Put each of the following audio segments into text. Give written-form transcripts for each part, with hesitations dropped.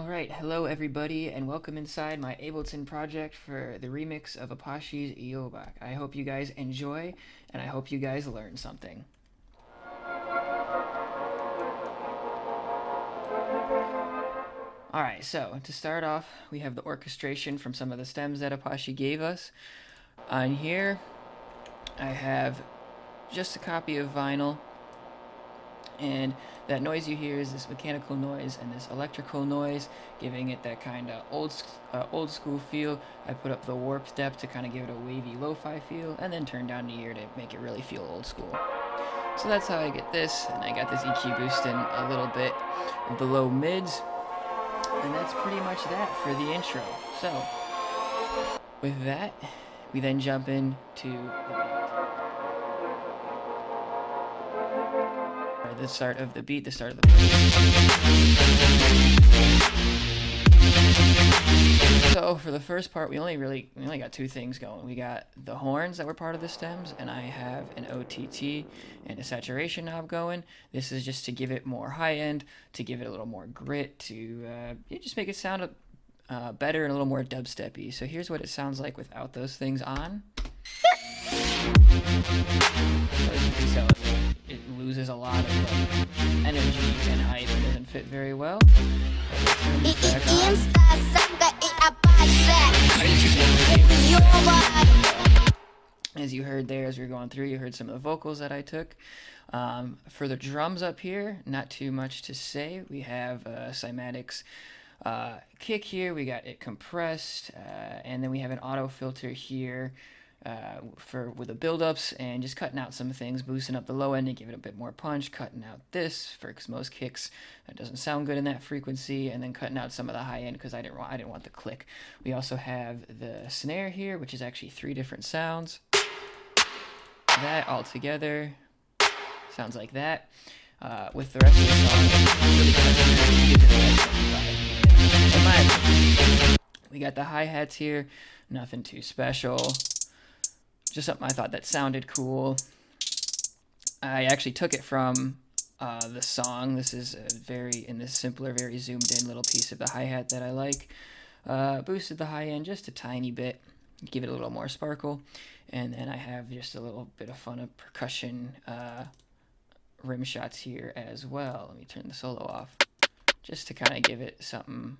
Alright, hello everybody, and welcome inside my Ableton project for the remix of Apashe's Uebok. I hope you guys enjoy, and I hope you guys learn something. Alright, so to start off, we have the orchestration from some of the stems that Apashe gave us. On here, I have just a copy of vinyl, and that noise you hear is this mechanical noise and this electrical noise, giving it that kind of old school feel. I put up the warp depth to kind of give it a wavy lo-fi feel, and then turn down the ear to make it really feel old school. So that's how I get this, and I got this EQ boost in a little bit of the low mids, and that's pretty much that for the intro. So with that, we then jump into the start of the beat, the start of the beat. So for the first part, we only got two things going. We got the horns that were part of the stems, and I have an OTT and a saturation knob going. This is just to give it more high end, to give it a little more grit, to just make it sound better and a little more dubsteppy. So here's what it sounds like without those things on. So as you can tell, it loses a lot of energy and height and doesn't fit very well. As you heard there, as we were going through, you heard some of the vocals that I took. For the drums up here, not too much to say. We have Cymatics kick here, we got it compressed, and then we have an auto filter here with the build-ups, and just cutting out some things, boosting up the low end to give it a bit more punch, cutting out this for because most kicks that doesn't sound good in that frequency, and then cutting out some of the high end because I didn't want the click. We also have the snare here, which is actually 3 different sounds. That all together sounds like that. With the rest of the song, really gives it a nice vibe. In my opinion, we got the hi-hats here, nothing too special. Just something I thought that sounded cool. I actually took it from the song. This is in this simpler, very zoomed in little piece of the hi-hat that I like. Boosted the high end just a tiny bit, give it a little more sparkle. And then I have just a little bit of fun of percussion rim shots here as well. Let me turn the solo off, just to kind of give it something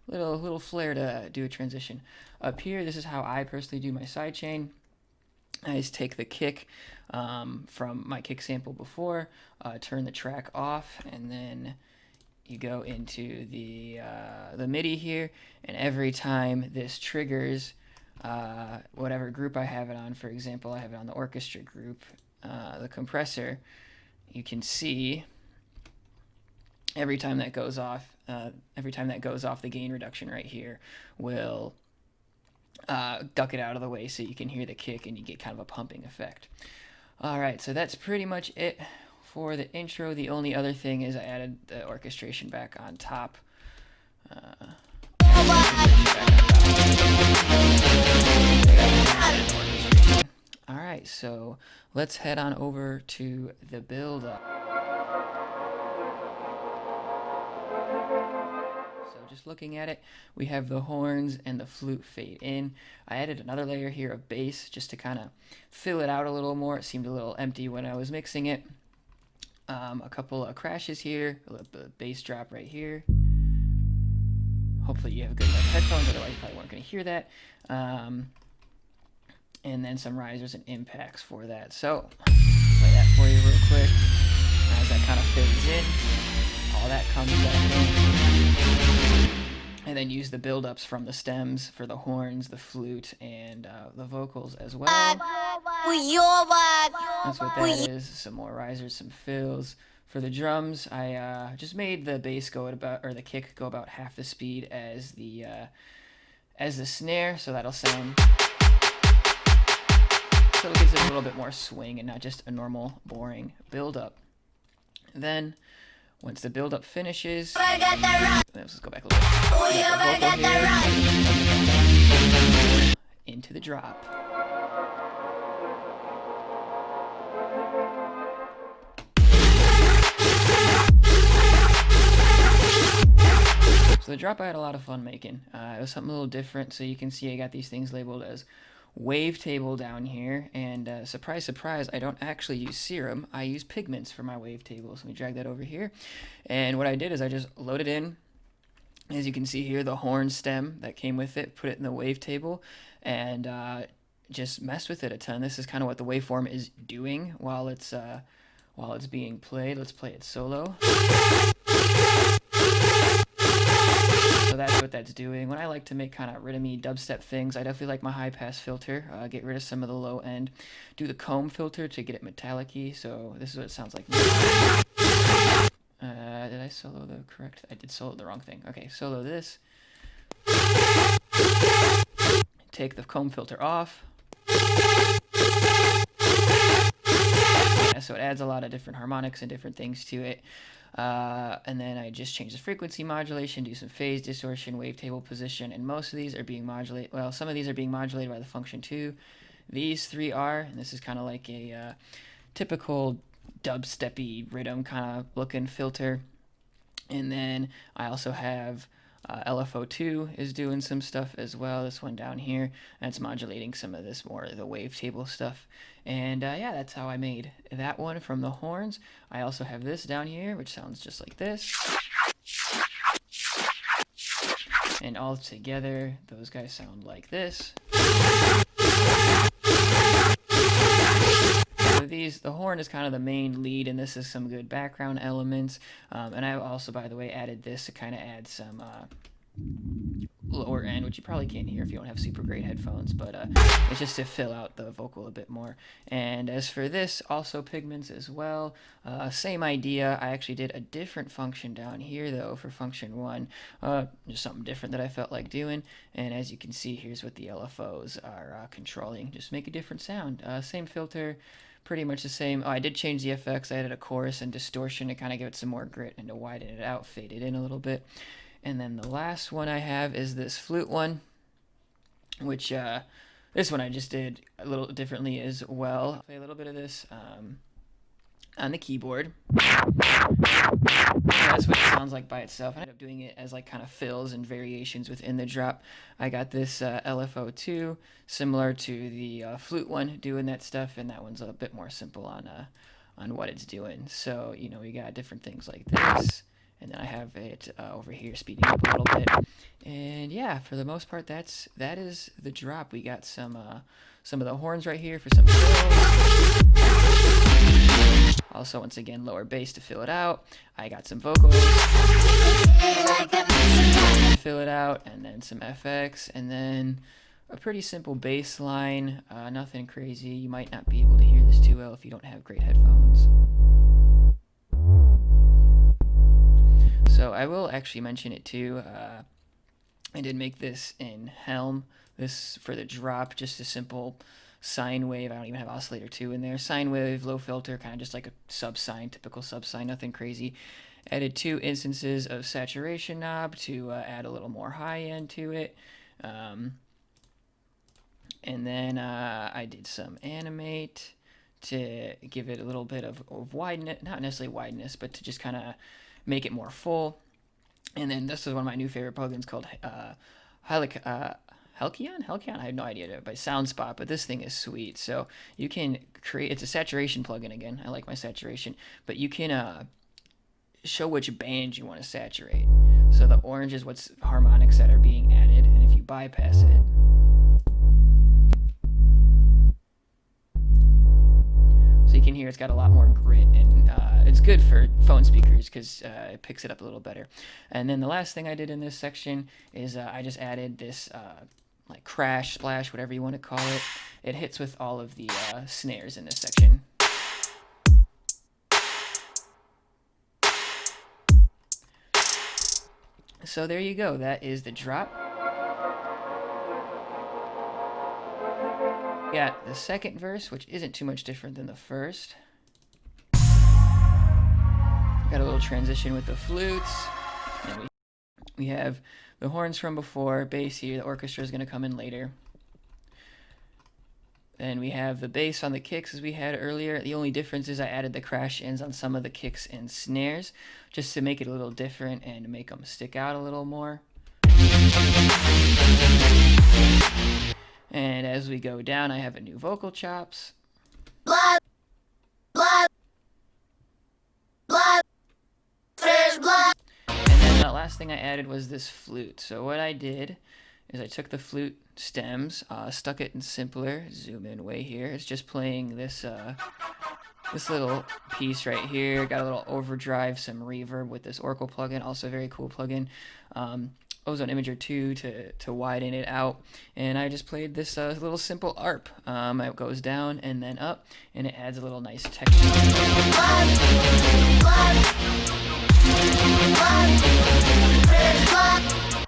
little flair to do a transition. Up here, this is how I personally do my sidechain. I just take the kick from my kick sample before, turn the track off, and then you go into the MIDI here, and every time this triggers whatever group I have it on, for example, I have it on the orchestra group, the compressor, you can see every time that goes off, the gain reduction right here will duck it out of the way so you can hear the kick and you get kind of a pumping effect. Alright, so that's pretty much it for the intro. The only other thing is I added the orchestration back on top. Alright, so let's head on over to the build-up. Just looking at it, we have the horns and the flute fade in. I added another layer here of bass just to kind of fill it out a little more. It seemed a little empty when I was mixing it. A couple of crashes here, a little bit of bass drop right here. Hopefully you have good headphones, otherwise you probably weren't going to hear that. And then some risers and impacts for that. So, play that for you real quick. As that kind of fades in, all that comes back in. And then use the build-ups from the stems for the horns, the flute, and the vocals as well. That's what that is. Some more risers, some fills. For the drums, I just made the bass the kick go about half the speed as the snare, so that'll sound. So it gives it a little bit more swing and not just a normal, boring build-up. Then, once the build-up finishes, let's go back a little bit. Into the drop. the drop I had a lot of fun making. It was something a little different, so you can see I got these things labeled as wavetable down here, and surprise, surprise, I don't actually use serum. I use pigments for my wavetable. So let me drag that over here, and what I did is I just loaded in, as you can see here, the horn stem that came with it, put it in the wavetable, and just messed with it a ton. This is kind of what the waveform is doing while it's being played. Let's play it solo. So that's what that's doing. When I like to make kind of rhythmy dubstep things, I definitely like my high pass filter, get rid of some of the low end, do the comb filter to get it metallic-y. So this is what it sounds like. Did I solo the correct? I did solo the wrong thing. Okay, solo this. Take the comb filter off. Yeah, so it adds a lot of different harmonics and different things to it. And then I just change the frequency modulation, do some phase distortion, wavetable position, and most of these are being modulated. Well, some of these are being modulated by the function 2. These 3 are, and this is kind of like a typical dubsteppy rhythm kind of looking filter. And then I also have LFO2 is doing some stuff as well. This one down here, and it's modulating some of this more of the wavetable stuff. And yeah, that's how I made that one from the horns. I also have this down here, which sounds just like this. And all together, those guys sound like this. So the horn is kind of the main lead, and this is some good background elements. And I also, by the way, added this to kind of add some lower end, which you probably can't hear if you don't have super great headphones, but it's just to fill out the vocal a bit more. And as for this, also pigments as well. Same idea. I actually did a different function down here though for function 1, just something different that I felt like doing. And as you can see, here's what the LFOs are controlling. Just make a different sound. Same filter, pretty much the same. Oh, I did change the effects. I added a chorus and distortion to kind of give it some more grit and to widen it out, fade it in a little bit. And then the last one I have is this flute one, which this one I just did a little differently as well. I'll play a little bit of this on the keyboard. That's what it sounds like by itself. I ended up doing it as like kind of fills and variations within the drop. I got this LFO2, similar to the flute one, doing that stuff, and that one's a bit more simple on what it's doing. So, you know, we got different things like this. And then I have it over here speeding up a little bit. And yeah, for the most part, that is the drop. We got some of the horns right here for some fills. Also, once again, lower bass to fill it out. I got some vocals to fill it out, and then some FX, and then a pretty simple bass line. Nothing crazy. You might not be able to hear this too well if you don't have great headphones. So I will actually mention it too. I did make this in Helm, this for the drop, just a simple sine wave. I don't even have oscillator 2 in there. Sine wave, low filter, kind of just like a sub-sine, typical sub-sine, nothing crazy. Added 2 instances of saturation knob to add a little more high end to it. And then I did some animate to give it a little bit of wideness, not necessarily wideness, but to just kind of make it more full. And then this is one of my new favorite plugins called Halcyon? I have no idea by SoundSpot, but this thing is sweet. So you can create, it's a saturation plugin again. I like my saturation, but you can show which band you want to saturate. So the orange is what's harmonics that are being added, and if you bypass it, so you can hear it's got a lot more grit, and it's good for phone speakers because it picks it up a little better. And then the last thing I did in this section is I just added this like crash, splash, whatever you want to call it. It hits with all of the snares in this section. So there you go. That is the drop. Got the second verse, which isn't too much different than the first. Got a little transition with the flutes. And we have the horns from before, bass here, the orchestra is going to come in later. And we have the bass on the kicks as we had earlier. The only difference is I added the crash ins on some of the kicks and snares just to make it a little different and to make them stick out a little more. And as we go down, I have a new vocal chops. Blood, blood, blood, fresh blood. And then the last thing I added was this flute. So what I did is I took the flute stems, stuck it in simpler, zoom in way here. It's just playing this this little piece right here. Got a little overdrive, some reverb with this Oracle plugin, also a very cool plugin. Ozone Imager 2 to widen it out, and I just played this little simple ARP. It goes down and then up, and it adds a little nice texture.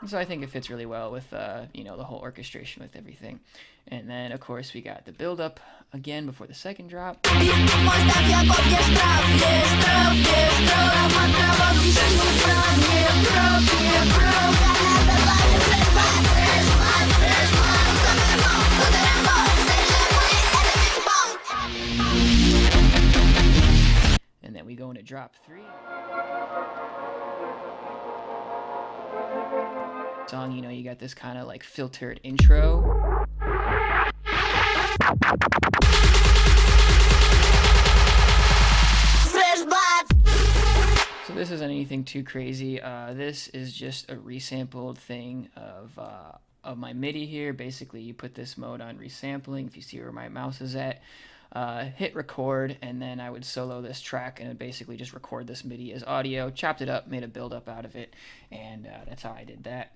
So I think it fits really well with you know, the whole orchestration with everything. And then of course we got the build up again before the second drop. And then we go into drop 3. Song, you know, you got this kind of like filtered intro. So this isn't anything too crazy. This is just a resampled thing of my MIDI here. Basically, you put this mode on resampling. If you see where my mouse is at, hit record, and then I would solo this track and basically just record this MIDI as audio, chopped it up, made a build up out of it, and that's how I did that.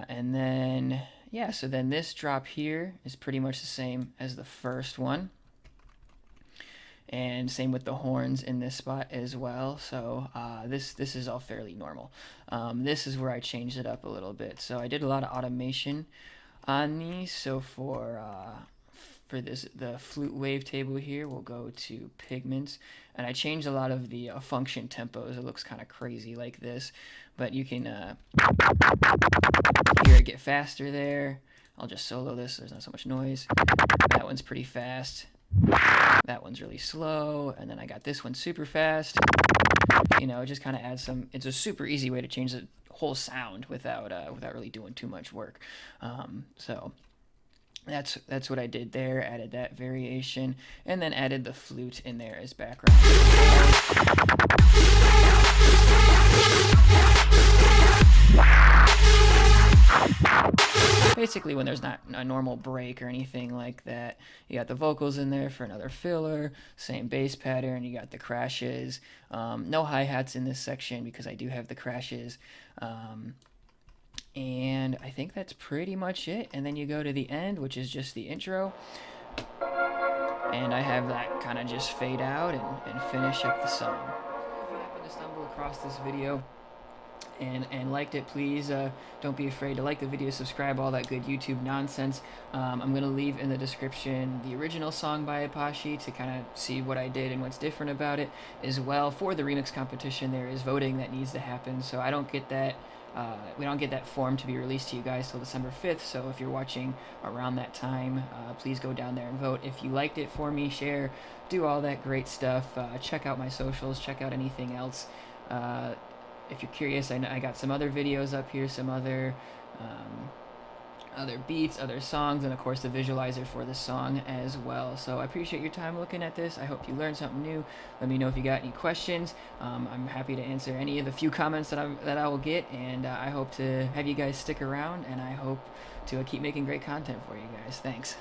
And then, yeah, so then this drop here is pretty much the same as the first one. And same with the horns in this spot as well. So this is all fairly normal. This is where I changed it up a little bit. So I did a lot of automation on these. So for this, the flute wavetable here, we'll go to pigments, and I changed a lot of the function tempos. It looks kind of crazy like this, but you can hear it get faster there. I'll just solo this so there's not so much noise. That one's pretty fast. That one's really slow, and then I got this one super fast. You know, it just kind of adds some. It's a super easy way to change the whole sound without really doing too much work. So that's what I did there. Added that variation, and then added the flute in there as background. Basically, when there's not a normal break or anything like that, you got the vocals in there for another filler, same bass pattern, you got the crashes, no hi-hats in this section because I do have the crashes, and I think that's pretty much it. And then you go to the end, which is just the intro, and I have that kind of just fade out and finish up the song. If you happen to stumble across this video and liked it, please don't be afraid to like the video, subscribe, all that good YouTube nonsense. I'm going to leave in the description the original song by Apashe to kind of see what I did and what's different about it as well. For the remix competition, there is voting that needs to happen, so I don't get that. We don't get that form to be released to you guys till December 5th, so if you're watching around that time, please go down there and vote. If you liked it for me, share, do all that great stuff. Check out my socials, check out anything else. If you're curious, I got some other videos up here, some other beats, other songs, and of course the visualizer for the song as well. So I appreciate your time looking at this. I hope you learned something new. Let me know if you got any questions. I'm happy to answer any of the few comments that I will get, and I hope to have you guys stick around, and I hope to keep making great content for you guys. Thanks.